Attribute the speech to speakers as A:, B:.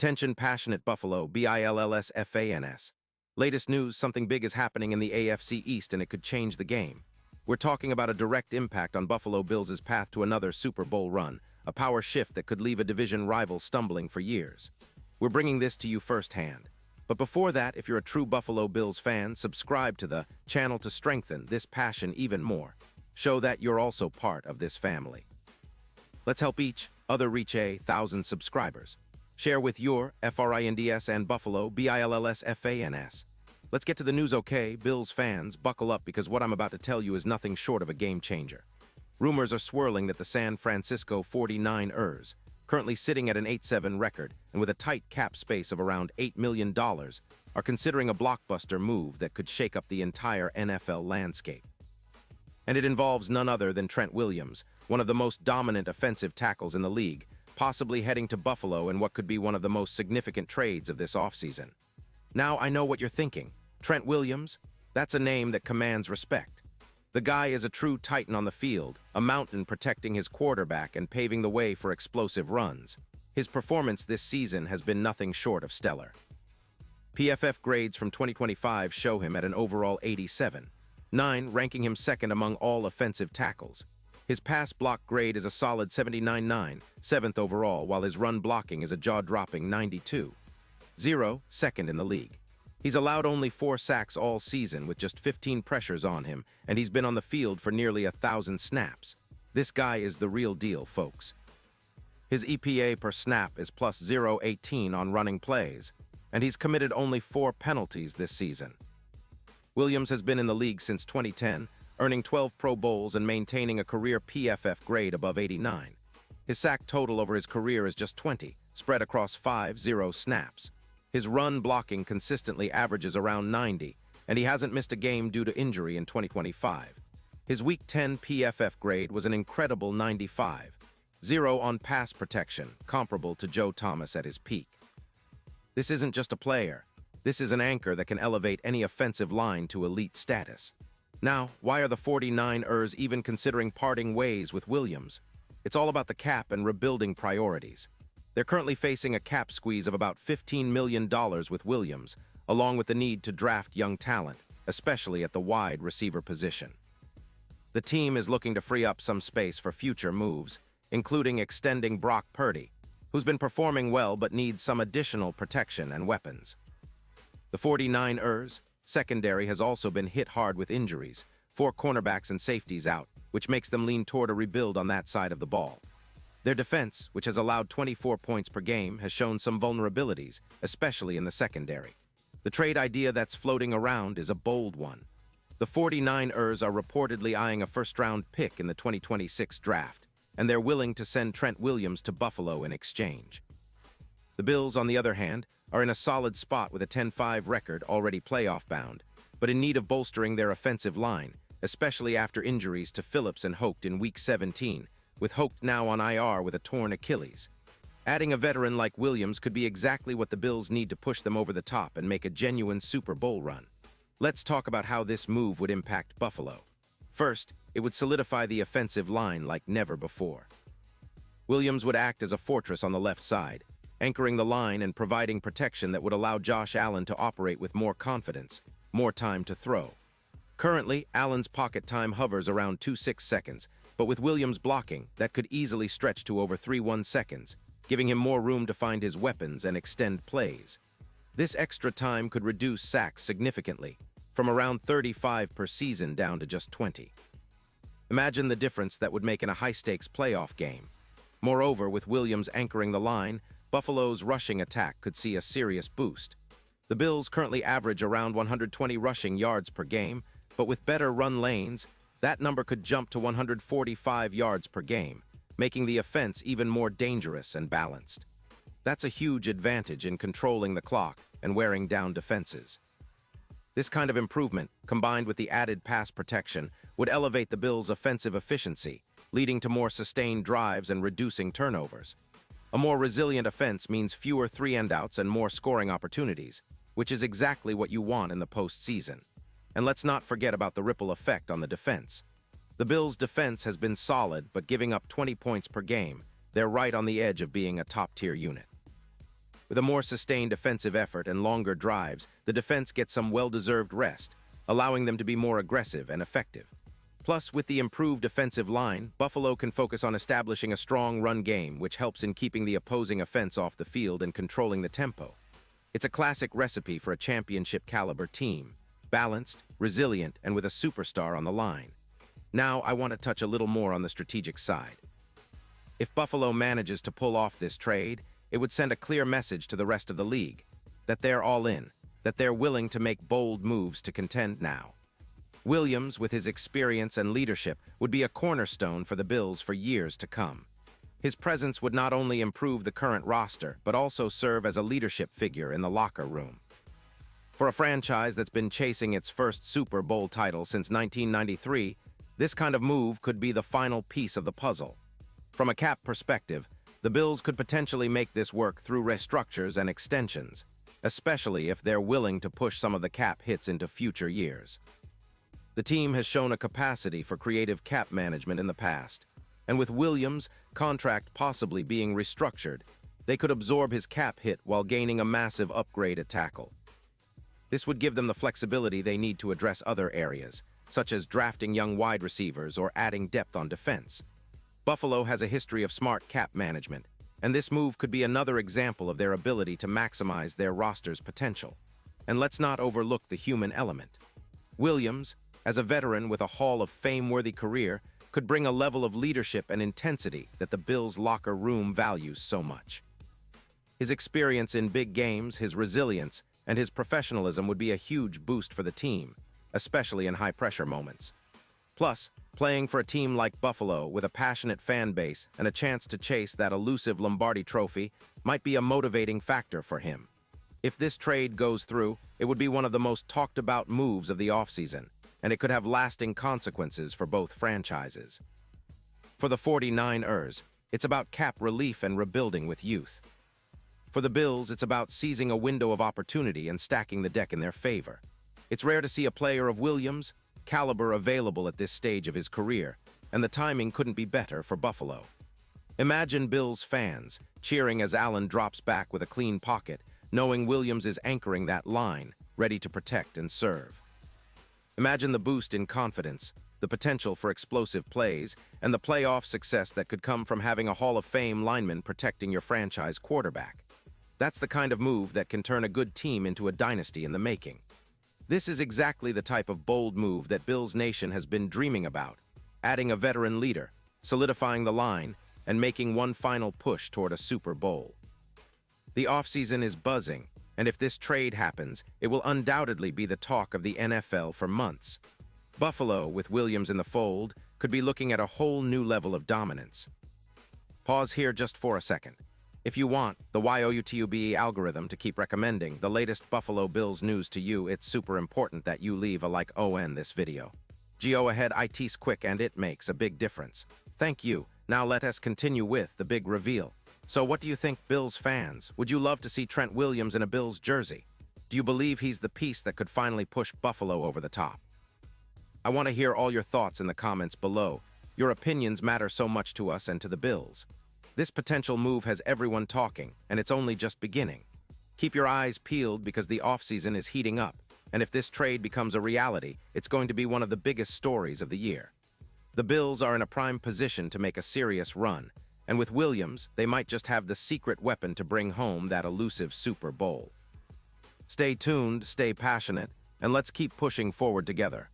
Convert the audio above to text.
A: Attention passionate Buffalo, BILLSFANS. Latest news, something big is happening in the AFC East and it could change the game. We're talking about a direct impact on Buffalo Bills' path to another Super Bowl run, a power shift that could leave a division rival stumbling for years. We're bringing this to you firsthand. But before that, if you're a true Buffalo Bills fan, subscribe to the channel to strengthen this passion even more. Show that you're also part of this family. Let's help each other reach 1,000 subscribers. Share with your FRINDS and Buffalo, BILLSFANS. Let's get to the news, okay? Bills fans, buckle up because what I'm about to tell you is nothing short of a game changer. Rumors are swirling that the San Francisco 49ers, currently sitting at an 8-7 record and with a tight cap space of around $8 million, are considering a blockbuster move that could shake up the entire NFL landscape. And it involves none other than Trent Williams, one of the most dominant offensive tackles in the league, possibly heading to Buffalo in what could be one of the most significant trades of this offseason. Now, I know what you're thinking. Trent Williams? That's a name that commands respect. The guy is a true titan on the field, a mountain protecting his quarterback and paving the way for explosive runs. His performance this season has been nothing short of stellar. PFF grades from 2025 show him at an overall 87.9, ranking him second among all offensive tackles. His pass block grade is a solid 79.9, seventh overall, while his run blocking is a jaw-dropping 92.0, second in the league. He's allowed only 4 sacks all season with just 15 pressures on him, and he's been on the field for nearly 1,000 snaps. This guy is the real deal, folks. His EPA per snap is plus 0.18 on running plays, and he's committed only 4 penalties this season. Williams has been in the league since 2010, earning 12 Pro Bowls and maintaining a career PFF grade above 89. His sack total over his career is just 20, spread across 5 snaps. His run blocking consistently averages around 90, and he hasn't missed a game due to injury in 2025. His Week 10 PFF grade was an incredible 95, 0 on pass protection, comparable to Joe Thomas at his peak. This isn't just a player. This is an anchor that can elevate any offensive line to elite status. Now, why are the 49ers even considering parting ways with Williams? It's all about the cap and rebuilding priorities. They're currently facing a cap squeeze of about $15 million with Williams, along with the need to draft young talent, especially at the wide receiver position. The team is looking to free up some space for future moves, including extending Brock Purdy, who's been performing well but needs some additional protection and weapons. The 49ers secondary has also been hit hard with injuries, 4 cornerbacks and safeties out, which makes them lean toward a rebuild on that side of the ball. Their defense, which has allowed 24 points per game, has shown some vulnerabilities, especially in the secondary. The trade idea that's floating around is a bold one. The 49ers are reportedly eyeing a first-round pick in the 2026 draft, and they're willing to send Trent Williams to Buffalo in exchange. The Bills, on the other hand, are in a solid spot with a 10-5 record, already playoff-bound, but in need of bolstering their offensive line, especially after injuries to Phillips and Hoke in Week 17, with Hoke now on IR with a torn Achilles. Adding a veteran like Williams could be exactly what the Bills need to push them over the top and make a genuine Super Bowl run. Let's talk about how this move would impact Buffalo. First, it would solidify the offensive line like never before. Williams would act as a fortress on the left side, anchoring the line and providing protection that would allow Josh Allen to operate with more confidence, more time to throw. Currently, Allen's pocket time hovers around 2.6 seconds, but with Williams blocking, that could easily stretch to over 3.1 seconds, giving him more room to find his weapons and extend plays. This extra time could reduce sacks significantly, from around 35 per season down to just 20. Imagine the difference that would make in a high-stakes playoff game. Moreover, with Williams anchoring the line, Buffalo's rushing attack could see a serious boost. The Bills currently average around 120 rushing yards per game, but with better run lanes, that number could jump to 145 yards per game, making the offense even more dangerous and balanced. That's a huge advantage in controlling the clock and wearing down defenses. This kind of improvement, combined with the added pass protection, would elevate the Bills' offensive efficiency, leading to more sustained drives and reducing turnovers. A more resilient offense means fewer 3-and-outs and more scoring opportunities, which is exactly what you want in the postseason. And let's not forget about the ripple effect on the defense. The Bills' defense has been solid, but giving up 20 points per game, they're right on the edge of being a top-tier unit. With a more sustained offensive effort and longer drives, the defense gets some well-deserved rest, allowing them to be more aggressive and effective. Plus, with the improved offensive line, Buffalo can focus on establishing a strong run game, which helps in keeping the opposing offense off the field and controlling the tempo. It's a classic recipe for a championship-caliber team, balanced, resilient, and with a superstar on the line. Now, I want to touch a little more on the strategic side. If Buffalo manages to pull off this trade, it would send a clear message to the rest of the league that they're all in, that they're willing to make bold moves to contend now. Williams, with his experience and leadership, would be a cornerstone for the Bills for years to come. His presence would not only improve the current roster, but also serve as a leadership figure in the locker room. For a franchise that's been chasing its first Super Bowl title since 1993, this kind of move could be the final piece of the puzzle. From a cap perspective, the Bills could potentially make this work through restructures and extensions, especially if they're willing to push some of the cap hits into future years. The team has shown a capacity for creative cap management in the past, and with Williams' contract possibly being restructured, they could absorb his cap hit while gaining a massive upgrade at tackle. This would give them the flexibility they need to address other areas, such as drafting young wide receivers or adding depth on defense. Buffalo has a history of smart cap management, and this move could be another example of their ability to maximize their roster's potential. And let's not overlook the human element. Williams, as a veteran with a Hall of Fame-worthy career, could bring a level of leadership and intensity that the Bills' locker room values so much. His experience in big games, his resilience, and his professionalism would be a huge boost for the team, especially in high-pressure moments. Plus, playing for a team like Buffalo with a passionate fan base and a chance to chase that elusive Lombardi trophy might be a motivating factor for him. If this trade goes through, it would be one of the most talked-about moves of the offseason, and it could have lasting consequences for both franchises. For the 49ers, it's about cap relief and rebuilding with youth. For the Bills, it's about seizing a window of opportunity and stacking the deck in their favor. It's rare to see a player of Williams' caliber available at this stage of his career, and the timing couldn't be better for Buffalo. Imagine Bills fans cheering as Allen drops back with a clean pocket, knowing Williams is anchoring that line, ready to protect and serve. Imagine the boost in confidence, the potential for explosive plays, and the playoff success that could come from having a Hall of Fame lineman protecting your franchise quarterback. That's the kind of move that can turn a good team into a dynasty in the making. This is exactly the type of bold move that Bills Nation has been dreaming about, adding a veteran leader, solidifying the line, and making one final push toward a Super Bowl. The offseason is buzzing, and if this trade happens, it will undoubtedly be the talk of the NFL for months. Buffalo, with Williams in the fold, could be looking at a whole new level of dominance. Pause here just for a second. If you want the YouTube algorithm to keep recommending the latest Buffalo Bills news to you, it's super important that you leave a like on this video. Go ahead, it's quick and it makes a big difference. Thank you. Now let us continue with the big reveal. So what do you think, Bills fans? Would you love to see Trent Williams in a Bills jersey? Do you believe he's the piece that could finally push Buffalo over the top? I want to hear all your thoughts in the comments below. Your opinions matter so much to us and to the Bills. This potential move has everyone talking, and it's only just beginning. Keep your eyes peeled because the offseason is heating up, and if this trade becomes a reality, it's going to be one of the biggest stories of the year. The Bills are in a prime position to make a serious run, and with Williams, they might just have the secret weapon to bring home that elusive Super Bowl. Stay tuned, stay passionate, and let's keep pushing forward together.